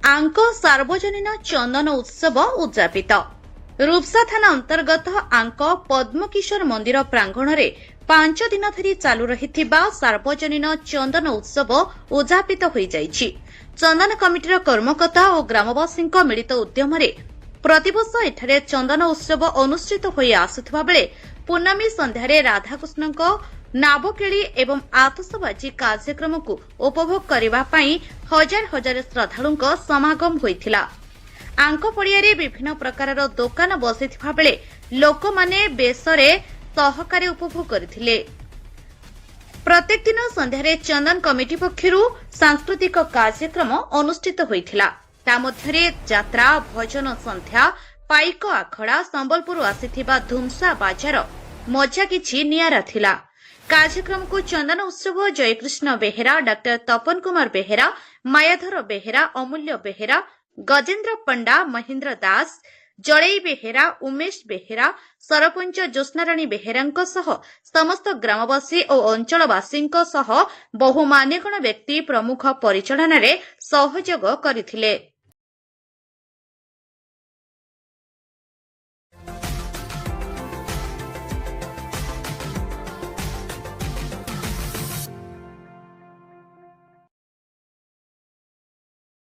आंक सार्वजनीन चंदन उत्सव उद्यापित रूपसा थाना अंतर्गत आंक पद्मकिशोर मंदिर प्रांगण में 5 दिन धरी चालू रही सार्वजनीन चंदन उत्सव उद्यापित हो जाइछि। चंदन कमिटीर कर्मकर्ता और ग्रामवासी मिलित उद्यम प्रतिवर्ष एठारे चंदन उत्सव अनुष्ठित हो आसुथिबा बेले पूर्णमी संध्यारे राधाकृष्ण नाबकेली एवं आतसबाजी कार्यक्रम को उपभोग करने हजार हजार श्रद्धालुओं समागम होइथिला। आंक पड़ियारे विभिन्न प्रकार दुकान बसिथिबा बेले लोक माने बेसरे सहकारे उपभोग करथिले। प्रत्येक दिन संध्यारे चंदन कमिटी पक्षरु सांस्कृतिक कार्यक्रम अनुष्ठित होइथिला। ता मध्यरे यात्रा भजन संध्या पाइक आखड़ा संबलपुर आसिथिबा धुमसा बाजार मजा किछि नियारा थिला। कार्यक्रम को चंदन उत्सव जयकृष्ण बेहेरा, डॉक्टर तपन कुमार बेहेरा, मायाधर बेहेरा, अमूल्य बेहेरा, गजेन्द्र पंडा, महेन्द्र दास, जड़ई बेहेरा, उमेश बेहेरा, सरपंच ज्योत्स्नाराणी बेहेरा समस्त ग्रामवासी और अंचलवासी बहु मान्यगण व्यक्ति प्रमुख परिचालन सहयोग करथिले।